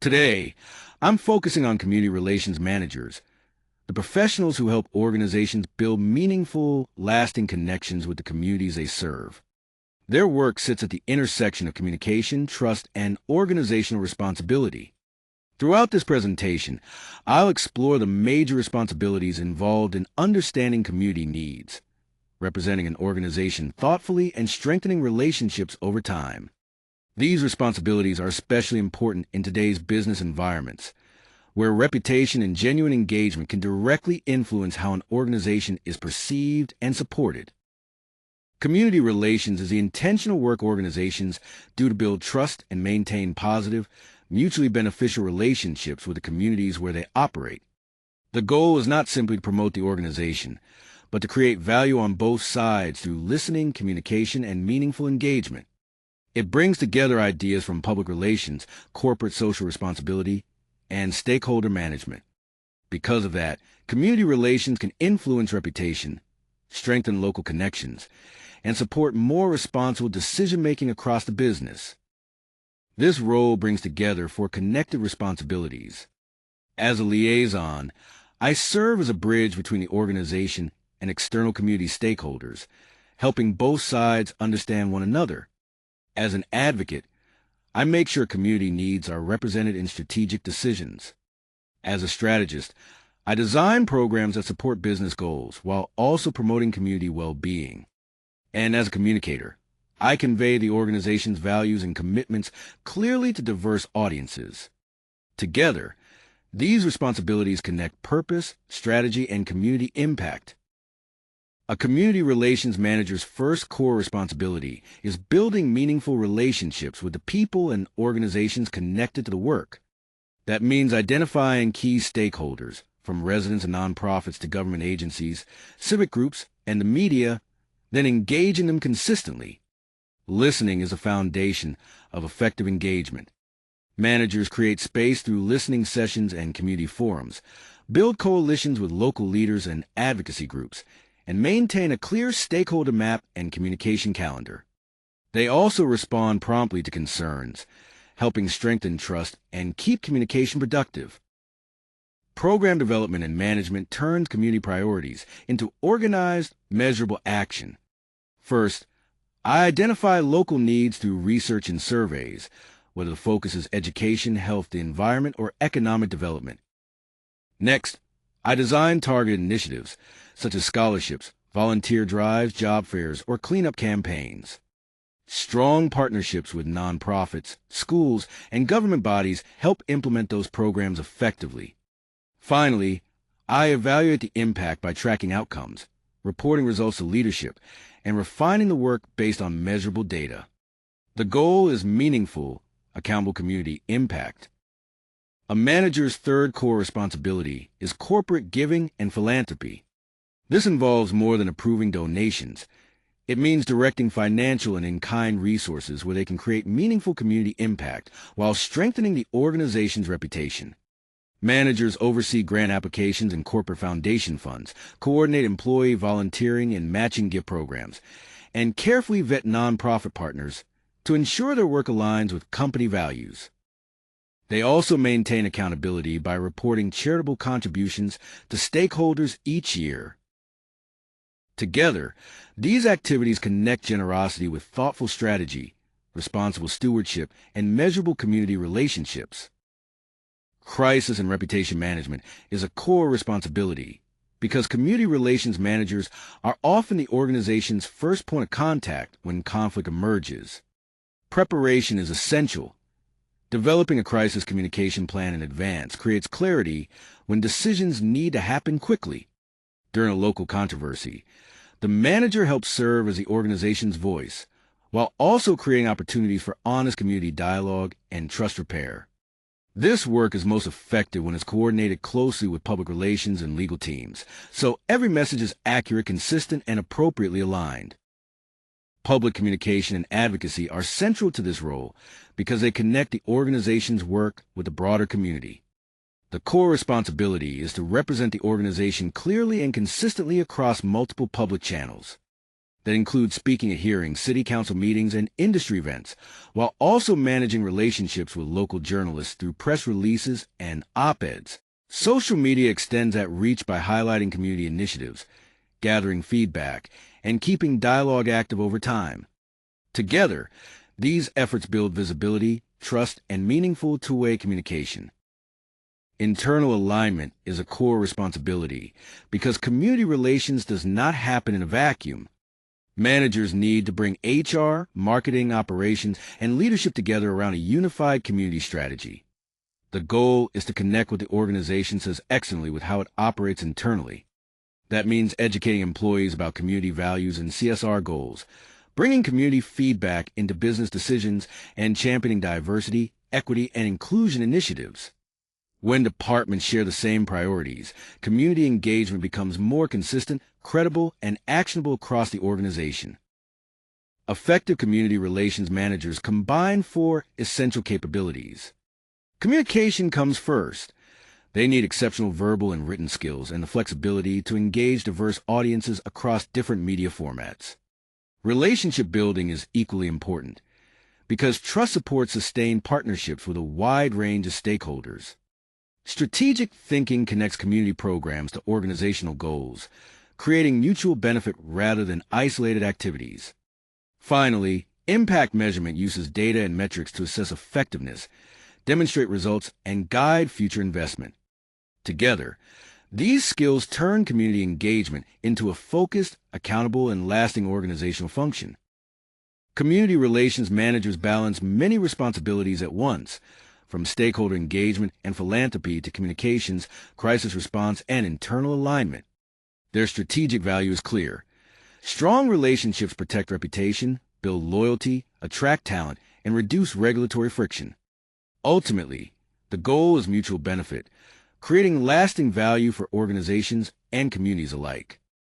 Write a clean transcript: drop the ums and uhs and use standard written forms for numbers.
Today, I'm focusing on community relations managers, the professionals who help organizations build meaningful, lasting connections with the communities they serve. Their work sits at the intersection of communication, trust, and organizational responsibility. Throughout this presentation, I'll explore the major responsibilities involved in understanding community needs, representing an organization thoughtfully and strengthening relationships over time. These responsibilities are especially important in today's business environments, where reputation and genuine engagement can directly influence how an organization is perceived and supported. Community relations is the intentional work organizations do to build trust and maintain positive, mutually beneficial relationships with the communities where they operate. The goal is not simply to promote the organization, but to create value on both sides through listening, communication, and meaningful engagement. It brings together ideas from public relations, corporate social responsibility, and stakeholder management. Because of that, community relations can influence reputation, strengthen local connections, and support more responsible decision-making across the business. This role brings together four connected responsibilities. As a liaison, I serve as a bridge between the organization and external community stakeholders, helping both sides understand one another. As an advocate, I make sure community needs are represented in strategic decisions. As a strategist, I design programs that support business goals while also promoting community well-being. And as a communicator, I convey the organization's values and commitments clearly to diverse audiences. Together, these responsibilities connect purpose, strategy, and community impact. A community relations manager's first core responsibility is building meaningful relationships with the people and organizations connected to the work. That means identifying key stakeholders, from residents and nonprofits to government agencies, civic groups, and the media, then engaging them consistently. Listening is a foundation of effective engagement. Managers create space through listening sessions and community forums, build coalitions with local leaders and advocacy groups, and maintain a clear stakeholder map and communication calendar. They also respond promptly to concerns, helping strengthen trust and keep communication productive. Program development and management turns community priorities into organized, measurable action. First, I identify local needs through research and surveys, whether the focus is education, health, the environment, or economic development. Next, I design targeted initiatives, such as scholarships, volunteer drives, job fairs, or cleanup campaigns. Strong partnerships with nonprofits, schools, and government bodies help implement those programs effectively. Finally, I evaluate the impact by tracking outcomes, reporting results to leadership, and refining the work based on measurable data. The goal is meaningful, accountable community impact. A manager's third core responsibility is corporate giving and philanthropy. This involves more than approving donations. It means directing financial and in-kind resources where they can create meaningful community impact while strengthening the organization's reputation. Managers oversee grant applications and corporate foundation funds, coordinate employee volunteering and matching gift programs, and carefully vet nonprofit partners to ensure their work aligns with company values. They also maintain accountability by reporting charitable contributions to stakeholders each year. Together, these activities connect generosity with thoughtful strategy, responsible stewardship, and measurable community relationships. Crisis and reputation management is a core responsibility because community relations managers are often the organization's first point of contact when conflict emerges. Preparation is essential. Developing a crisis communication plan in advance creates clarity when decisions need to happen quickly. During a local controversy, the manager helps serve as the organization's voice, while also creating opportunities for honest community dialogue and trust repair. This work is most effective when it's coordinated closely with public relations and legal teams, so every message is accurate, consistent, and appropriately aligned. Public communication and advocacy are central to this role because they connect the organization's work with the broader community. The core responsibility is to represent the organization clearly and consistently across multiple public channels. that include speaking at hearings, city council meetings, and industry events, while also managing relationships with local journalists through press releases and op-eds. Social media extends that reach by highlighting community initiatives, gathering feedback, and keeping dialogue active over time. Together, these efforts build visibility, trust, and meaningful two-way communication. Internal alignment is a core responsibility because community relations does not happen in a vacuum. Managers need to bring HR, marketing, operations, and leadership together around a unified community strategy. The goal is to connect what the organization says excellently with how it operates internally. That means educating employees about community values and CSR goals, bringing community feedback into business decisions, and championing diversity, equity, and inclusion initiatives. When departments share the same priorities, community engagement becomes more consistent, credible, and actionable across the organization. Effective community relations managers combine four essential capabilities. Communication comes first. They need exceptional verbal and written skills and the flexibility to engage diverse audiences across different media formats. Relationship building is equally important because trust supports sustained partnerships with a wide range of stakeholders. Strategic thinking connects community programs to organizational goals, creating mutual benefit rather than isolated activities. Finally, impact measurement uses data and metrics to assess effectiveness, demonstrate results, and guide future investment. Together, these skills turn community engagement into a focused, accountable, and lasting organizational function. Community relations managers balance many responsibilities at once, from stakeholder engagement and philanthropy to communications, crisis response, and internal alignment. Their strategic value is clear. Strong relationships protect reputation, build loyalty, attract talent, and reduce regulatory friction. Ultimately, the goal is mutual benefit, creating lasting value for organizations and communities alike.